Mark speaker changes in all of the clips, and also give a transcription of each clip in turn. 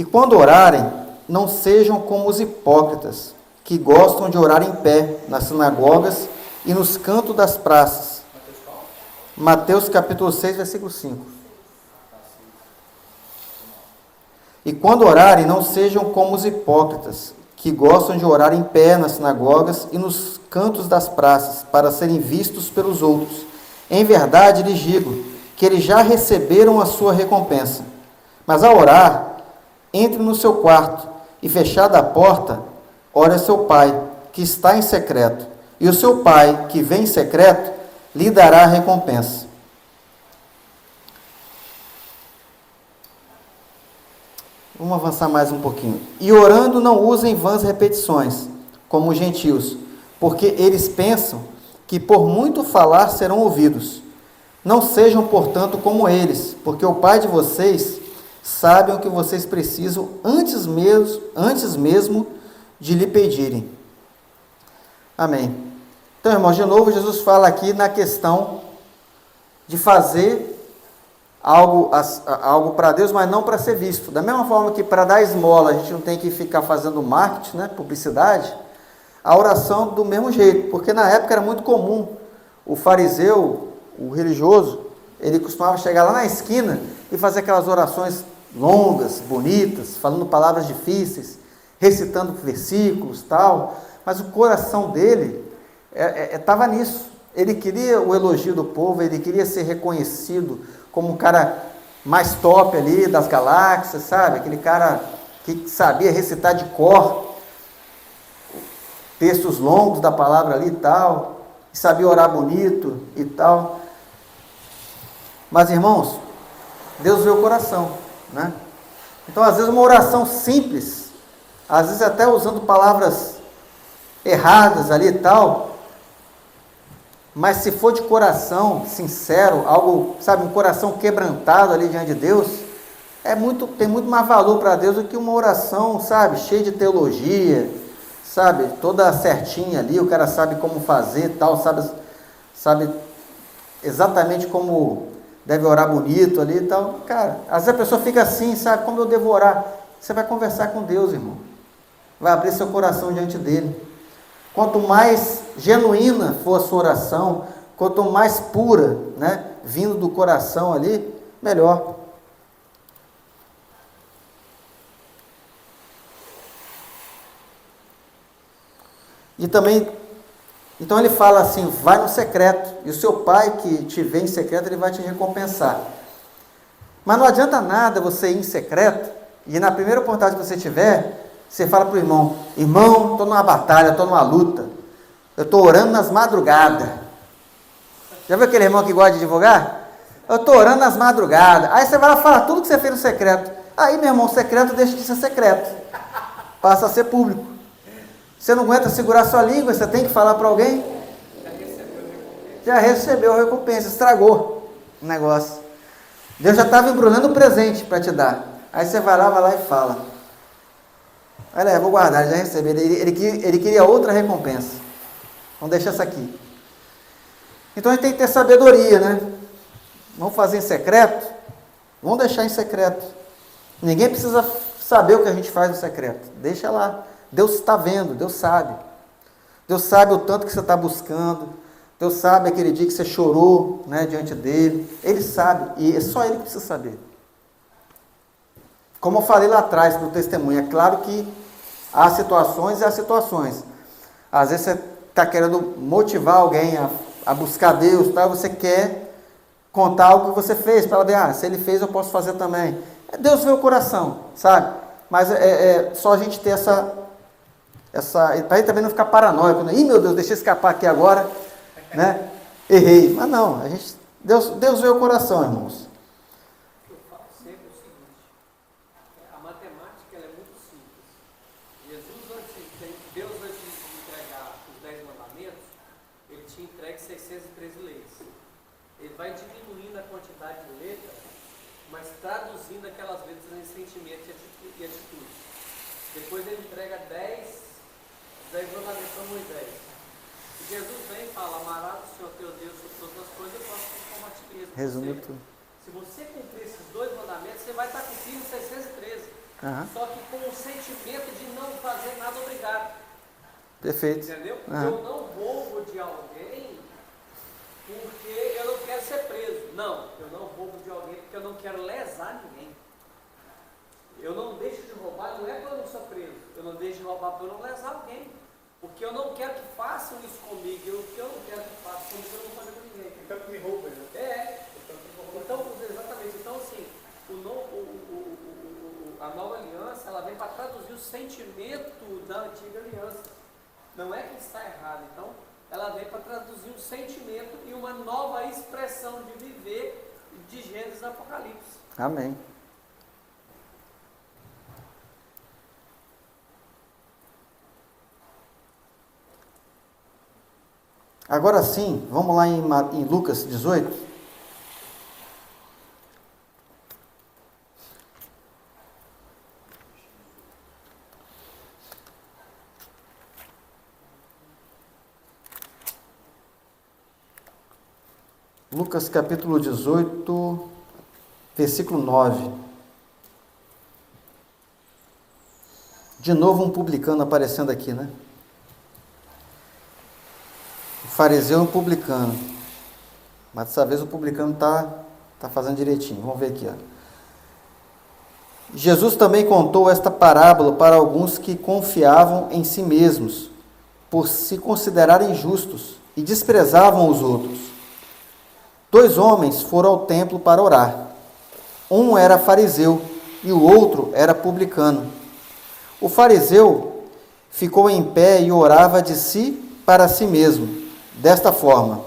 Speaker 1: E quando orarem, não sejam como os hipócritas, que gostam de orar em pé, nas sinagogas e nos cantos das praças. Mateus capítulo 6, versículo 5. E quando orarem, não sejam como os hipócritas, que gostam de orar em pé nas sinagogas e nos cantos das praças, para serem vistos pelos outros. Em verdade, lhes digo que eles já receberam a sua recompensa. Mas ao orar, entre no seu quarto e, fechada a porta, ore a seu pai, que está em secreto. E o seu pai, que vem em secreto, lhe dará a recompensa. Vamos avançar mais um pouquinho. E orando, não usem vãs repetições, como os gentios, porque eles pensam que por muito falar serão ouvidos. Não sejam, portanto, como eles, porque o Pai de vocês sabe o que vocês precisam antes mesmo de lhe pedirem. Amém. Então, irmãos, de novo, Jesus fala aqui na questão de fazer algo para Deus, mas não para ser visto. Da mesma forma que para dar esmola a gente não tem que ficar fazendo marketing, né, publicidade, a oração do mesmo jeito, porque na época era muito comum o fariseu, o religioso, ele costumava chegar lá na esquina e fazer aquelas orações longas, bonitas, falando palavras difíceis, recitando versículos, tal, mas o coração dele estava nisso. Ele queria o elogio do povo, ele queria ser reconhecido como um cara mais top ali das galáxias, sabe? Aquele cara que sabia recitar de cor textos longos da palavra ali e tal, e sabia orar bonito e tal. Mas, irmãos, Deus vê o coração, né? Então, às vezes, uma oração simples, às vezes até usando palavras erradas ali e tal, mas se for de coração sincero, algo, sabe, um coração quebrantado ali diante de Deus, tem muito mais valor para Deus do que uma oração, sabe, cheia de teologia, sabe, toda certinha ali, o cara sabe como fazer, tal, sabe exatamente como deve orar bonito ali e tal. Cara, às vezes a pessoa fica assim, sabe, como eu devo orar? Você vai conversar com Deus, irmão, vai abrir seu coração diante dele. Quanto mais genuína for a sua oração, quanto mais pura, né, vindo do coração ali, melhor. E também, então ele fala assim, vai no secreto, e o seu pai que te vê em secreto, ele vai te recompensar. Mas não adianta nada você ir em secreto, e na primeira oportunidade que você tiver, você fala para o irmão, irmão, estou numa batalha, estou numa luta, eu estou orando nas madrugadas. Já viu aquele irmão que gosta de divulgar? Eu estou orando nas madrugadas. Aí você vai lá falar tudo que você fez no secreto. Aí, meu irmão, secreto deixa de ser secreto, passa a ser público. Você não aguenta segurar sua língua, você tem que falar para alguém. Já recebeu a recompensa, estragou o negócio. Deus já estava embrulhando o presente para te dar. Aí você vai lá e fala. Olha, eu vou guardar, já recebi. Ele queria outra recompensa. Vamos deixar essa aqui. Então a gente tem que ter sabedoria, né? Vamos fazer em secreto? Vamos deixar em secreto. Ninguém precisa saber o que a gente faz no secreto. Deixa lá. Deus está vendo, Deus sabe. Deus sabe o tanto que você está buscando. Deus sabe aquele dia que você chorou, né, diante dele. Ele sabe, e é só ele que precisa saber. Como eu falei lá atrás no testemunho, é claro que há situações e há situações. Às vezes você está querendo motivar alguém a buscar Deus, tá? Você quer contar algo que você fez, para ela ver, se ele fez eu posso fazer também. Deus vê o coração, sabe? Mas é só a gente ter essa para ele também não ficar paranoico, né? Ih, meu Deus, deixei escapar aqui agora, né? Errei. Mas não, Deus vê o coração, irmãos.
Speaker 2: Eu falo sempre o seguinte, a matemática ela é muito simples. Deus antes de entregar os 10 mandamentos, ele tinha entregue 613 leis. Ele vai diminuindo a quantidade de letras, mas traduzindo aquelas letras em sentimentos e atitudes. Depois ele entrega 10 mandamentos para Moisés. E Jesus vem e fala, amarás o Senhor teu Deus sobre todas as coisas, eu posso como a ti mesmo.
Speaker 1: Resumiu tudo.
Speaker 2: Se você cumprir esses 2 mandamentos, você vai estar cumprindo 613.
Speaker 1: Aham.
Speaker 2: Só que com o sentimento de não fazer nada obrigado.
Speaker 1: Perfeito.
Speaker 2: Entendeu?
Speaker 1: Aham.
Speaker 2: Eu não roubo de alguém porque eu não quero ser preso. Não, eu não roubo de alguém porque eu não quero lesar ninguém. Eu não deixo de roubar, não é porque eu não sou preso. Eu não deixo de roubar porque eu não lesar alguém. Porque eu não quero que façam isso comigo. O que eu não quero que façam comigo, eu não vou fazer com ninguém.
Speaker 3: Então que me roubem, né?
Speaker 2: Então, exatamente. Então, assim, a nova aliança, ela vem para traduzir o sentimento da antiga aliança. Não é que está errado. Então, ela vem para traduzir um sentimento e uma nova expressão de viver de Gênesis e Apocalipse.
Speaker 1: Amém. Agora sim, vamos lá em Lucas 18. Lucas capítulo 18, versículo 9. De novo um publicano aparecendo aqui, né? O fariseu e um publicano. Mas dessa vez o publicano tá fazendo direitinho. Vamos ver aqui, ó. Jesus também contou esta parábola para alguns que confiavam em si mesmos, por se considerarem justos, e desprezavam os outros. 2 homens foram ao templo para orar. Um era fariseu e o outro era publicano. O fariseu ficou em pé e orava de si para si mesmo, desta forma: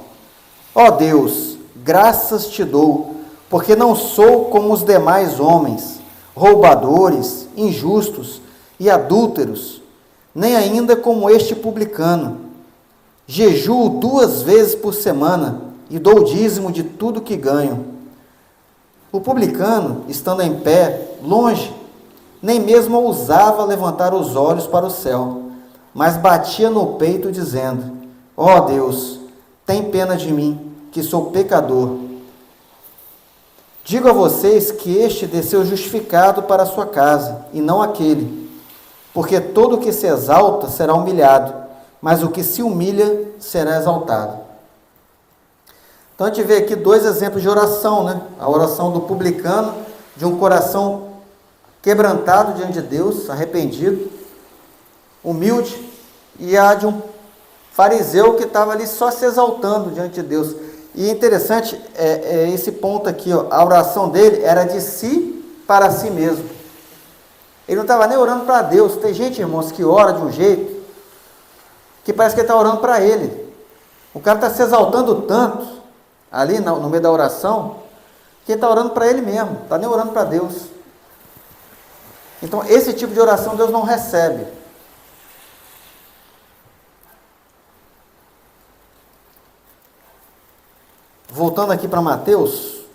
Speaker 1: ó Deus, graças te dou, porque não sou como os demais homens, roubadores, injustos e adúlteros, nem ainda como este publicano. Jejuo 2 vezes por semana e dou o dízimo de tudo que ganho. O publicano, estando em pé, longe, nem mesmo ousava levantar os olhos para o céu, mas batia no peito, dizendo: ó Deus, tem pena de mim, que sou pecador. Digo a vocês que este desceu justificado para a sua casa, e não aquele. Porque todo o que se exalta será humilhado, mas o que se humilha será exaltado. Então a gente vê aqui 2 exemplos de oração, né? A oração do publicano, de um coração quebrantado diante de Deus, arrependido, humilde, e a de um fariseu que estava ali só se exaltando diante de Deus. E interessante é esse ponto aqui, ó, a oração dele era de si para si mesmo. Ele não estava nem orando para Deus. Tem gente, irmãos, que ora de um jeito que parece que ele está orando para ele. O cara está se exaltando tanto ali no meio da oração que ele está orando para ele mesmo, não está nem orando para Deus. Então esse tipo de oração Deus não recebe. Voltando aqui para Mateus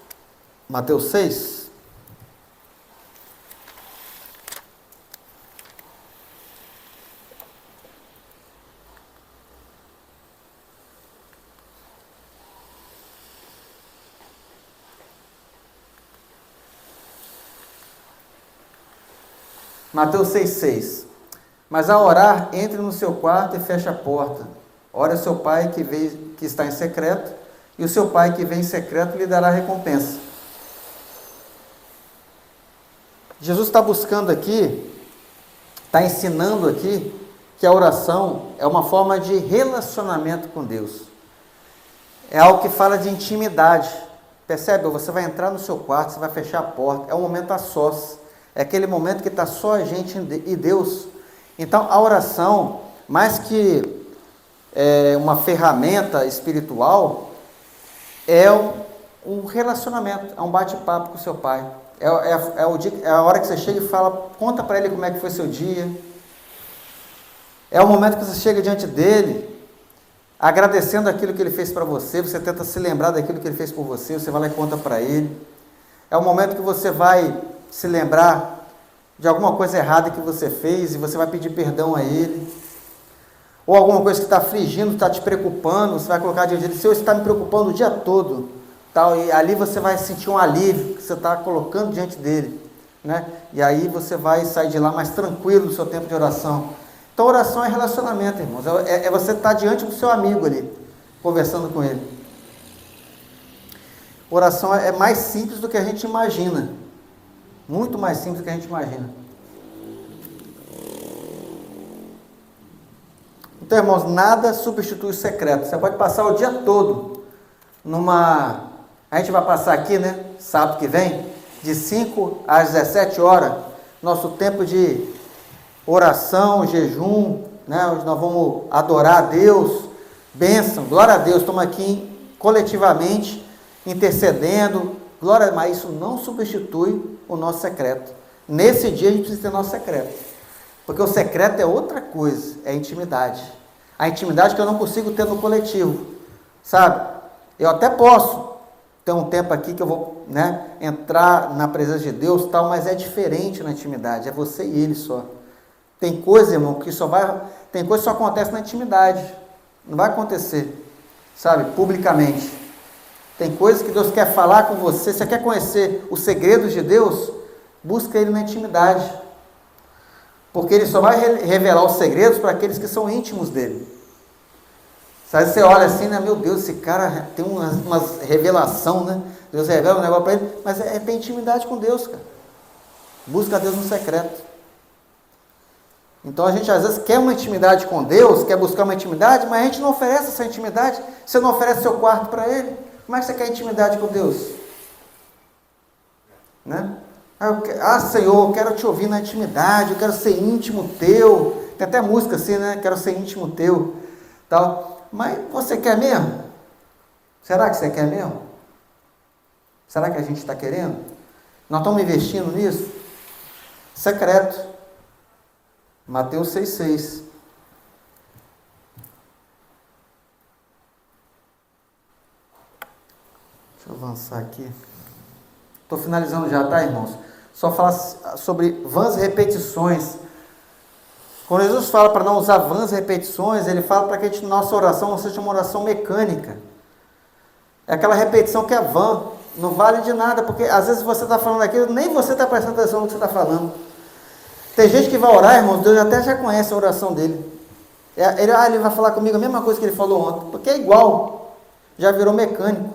Speaker 1: 6. Mateus 6,6. Mas ao orar, entre no seu quarto e feche a porta. Ore ao seu pai que está em secreto, e o seu pai que vem em secreto lhe dará recompensa. Jesus está buscando aqui, está ensinando aqui, que a oração é uma forma de relacionamento com Deus. É algo que fala de intimidade. Percebe? Você vai entrar no seu quarto, você vai fechar a porta, é um momento a sós. É aquele momento que está só a gente e Deus. Então, a oração, mais que uma ferramenta espiritual, é um relacionamento, é um bate-papo com o seu pai. É a hora que você chega e fala, conta para ele como é que foi seu dia. É o momento que você chega diante dele, agradecendo aquilo que ele fez para você, você tenta se lembrar daquilo que ele fez por você, você vai lá e conta para ele. É o momento que você vai se lembrar de alguma coisa errada que você fez e você vai pedir perdão a ele. Ou alguma coisa que está afligindo, está te preocupando, você vai colocar diante dele: Senhor, você está me preocupando o dia todo. Tal, e ali você vai sentir um alívio que você está colocando diante dele. né? E aí você vai sair de lá mais tranquilo no seu tempo de oração. Então, oração é relacionamento, irmãos. É você estar diante do seu amigo ali, conversando com ele. Oração é mais simples do que a gente imagina. Muito mais simples do que a gente imagina. Então, irmãos, nada substitui o secreto. Você pode passar o dia todo numa... A gente vai passar aqui, né? Sábado que vem, de 5 às 17 horas, nosso tempo de oração, jejum, né? Onde nós vamos adorar a Deus, bênção, glória a Deus. Estamos aqui coletivamente intercedendo, glória, mas isso não substitui o nosso secreto. Nesse dia a gente precisa ter nosso secreto. Porque o secreto é outra coisa, é a intimidade. A intimidade que eu não consigo ter no coletivo, sabe? Eu até posso ter um tempo aqui que eu vou, né, entrar na presença de Deus, tal, mas é diferente na intimidade, é você e ele só. Tem coisa, irmão, que tem coisa que só acontece na intimidade, não vai acontecer, sabe, publicamente. Tem coisas que Deus quer falar com você, você quer conhecer os segredos de Deus, busca ele na intimidade. Porque ele só vai revelar os segredos para aqueles que são íntimos dele. Sabe, você olha assim, né? Meu Deus, esse cara tem uma revelação, né? Deus revela um negócio para ele, mas é ter intimidade com Deus, cara. Busca Deus no secreto. Então a gente às vezes quer uma intimidade com Deus, quer buscar uma intimidade, mas a gente não oferece essa intimidade. Você não oferece seu quarto para ele. Como é que você quer intimidade com Deus? Né? Senhor, eu quero te ouvir na intimidade, eu quero ser íntimo teu. Tem até música assim, né? Quero ser íntimo teu. Tal. Mas você quer mesmo? Será que você quer mesmo? Será que a gente está querendo? Nós estamos investindo nisso? Secreto. Mateus 6,6. Deixa eu avançar aqui. Estou finalizando já, tá, irmãos? Só falar sobre vãs repetições. Quando Jesus fala para não usar vãs repetições, ele fala para que a nossa oração não seja uma oração mecânica. É aquela repetição que é vã, não vale de nada, porque às vezes você está falando aquilo, nem você está prestando atenção no que você está falando. Tem gente que vai orar, irmãos, Deus até já conhece a oração dele. Ele vai falar comigo a mesma coisa que ele falou ontem, porque é igual, já virou mecânico.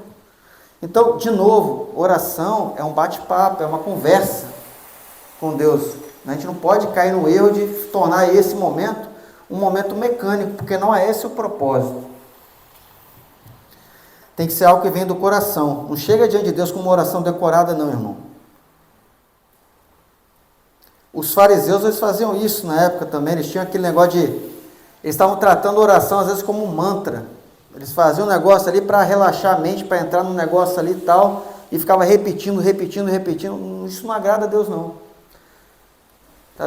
Speaker 1: Então, de novo, oração é um bate-papo, é uma conversa com Deus. A gente não pode cair no erro de tornar esse momento um momento mecânico, porque não é esse o propósito. Tem que ser algo que vem do coração. Não chega diante de Deus com uma oração decorada, não, irmão. Os fariseus, eles faziam isso na época também. Eles tinham aquele negócio de... Eles estavam tratando a oração, às vezes, como um mantra. Eles faziam um negócio ali para relaxar a mente, para entrar num negócio ali e tal, e ficava repetindo. Isso não agrada a Deus, não.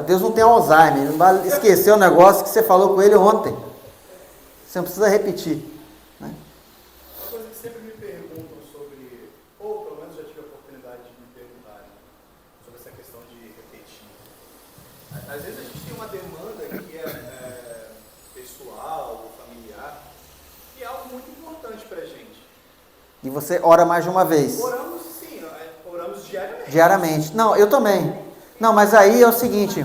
Speaker 1: Deus não tem Alzheimer, ele não vai esquecer o negócio que você falou com ele ontem. Você não precisa repetir. Né?
Speaker 3: Uma coisa que sempre me perguntam sobre, ou pelo menos já tive a oportunidade de me perguntar sobre essa questão de repetir. Às vezes a gente tem uma demanda que é pessoal ou familiar, e é algo muito importante para a gente.
Speaker 1: E você ora mais de uma vez?
Speaker 3: Oramos, sim, oramos diariamente.
Speaker 1: Diariamente. Não, eu também. Não, mas aí é o seguinte,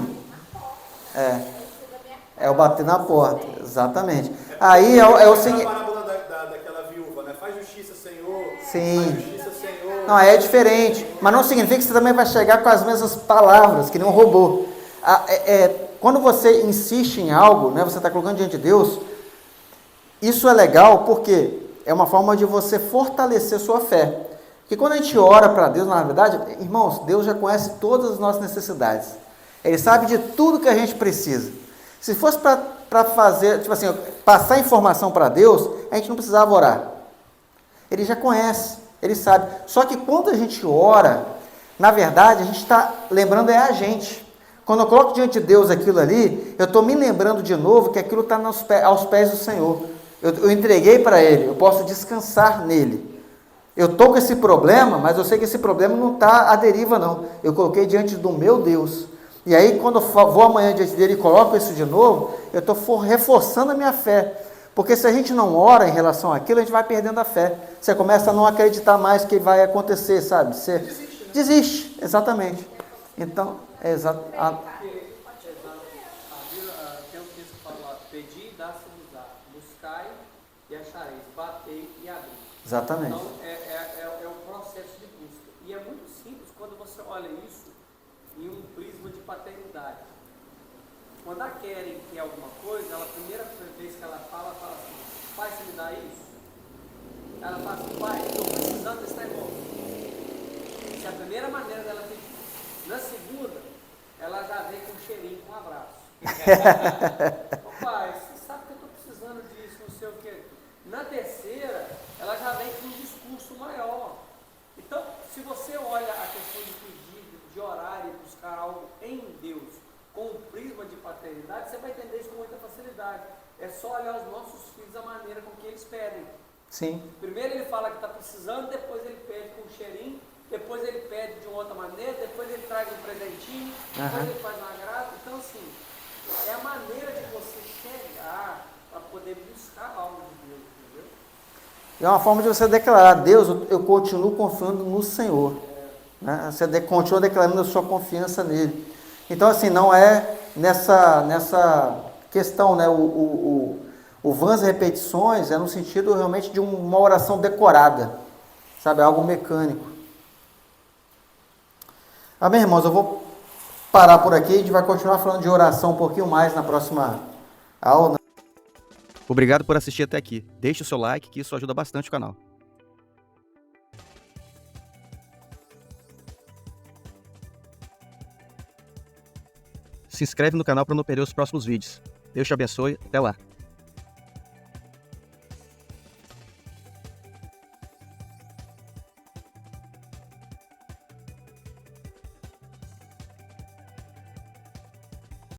Speaker 1: é o bater na porta, exatamente. Aí é o seguinte...
Speaker 3: A parábola daquela viúva, né? Faz justiça, Senhor.
Speaker 1: Sim.
Speaker 3: Faz justiça, Senhor.
Speaker 1: Não, é diferente, mas não significa que você também vai chegar com as mesmas palavras, que nem um robô. Quando você insiste em algo, né, você está colocando diante de Deus, isso é legal porque é uma forma de você fortalecer sua fé. Porque quando a gente ora para Deus, na verdade, irmãos, Deus já conhece todas as nossas necessidades. Ele sabe de tudo que a gente precisa. Se fosse para fazer, tipo assim, passar informação para Deus, a gente não precisava orar. Ele já conhece, ele sabe. Só que quando a gente ora, na verdade, a gente está lembrando a gente. Quando eu coloco diante de Deus aquilo ali, eu estou me lembrando de novo que aquilo está aos pés do Senhor. Eu entreguei para Ele, eu posso descansar nele. Eu estou com esse problema, mas eu sei que esse problema não está à deriva, não. Eu coloquei diante do meu Deus. E aí, quando eu vou amanhã diante dele e coloco isso de novo, eu estou reforçando a minha fé. Porque se a gente não ora em relação àquilo, a gente vai perdendo a fé. Você começa a não acreditar mais que vai acontecer, sabe? Você desiste, exatamente. Então, é exato.
Speaker 2: Tem um texto que fala: pedi e dá-se-vos-á, buscai e achareis, batei e abri.
Speaker 1: Exatamente.
Speaker 2: Então, é um processo de busca. E é muito simples quando você olha isso em um prisma de paternidade. Quando a Keren quer alguma coisa, a primeira vez que ela fala assim: pai, você me dá isso? Ela fala assim: pai, estou precisando desse negócio. Essa é a primeira maneira dela pedir. Na segunda, ela já vem com um cheirinho, com um abraço. Ô pai, você sabe que eu estou precisando disso, não sei o quê. Na terceira, ela já vem com um discurso maior. Então, se você olha a questão de pedir, de orar e buscar algo em Deus com o prisma de paternidade, você vai entender isso com muita facilidade. É só olhar os nossos filhos, a maneira com que eles pedem.
Speaker 1: Sim.
Speaker 2: Primeiro ele fala que está precisando, depois ele pede com um cheirinho, depois ele pede de uma outra maneira, depois ele traz um presentinho, depois ele faz um agrado. Então, assim, é a maneira de você chegar para poder buscar algo de Deus, entendeu?
Speaker 1: É uma forma de você declarar: Deus, eu continuo confiando no Senhor. Né? Você continua declarando a sua confiança nele. Então, assim, não é nessa questão, né? O vãs e repetições é no sentido realmente de uma oração decorada, sabe? Algo mecânico. Amém, irmãos? Eu vou parar por aqui, a gente vai continuar falando de oração um pouquinho mais na próxima aula.
Speaker 4: Obrigado por assistir até aqui. Deixe o seu like, que isso ajuda bastante o canal. Se inscreve no canal para não perder os próximos vídeos. Deus te abençoe. Até lá.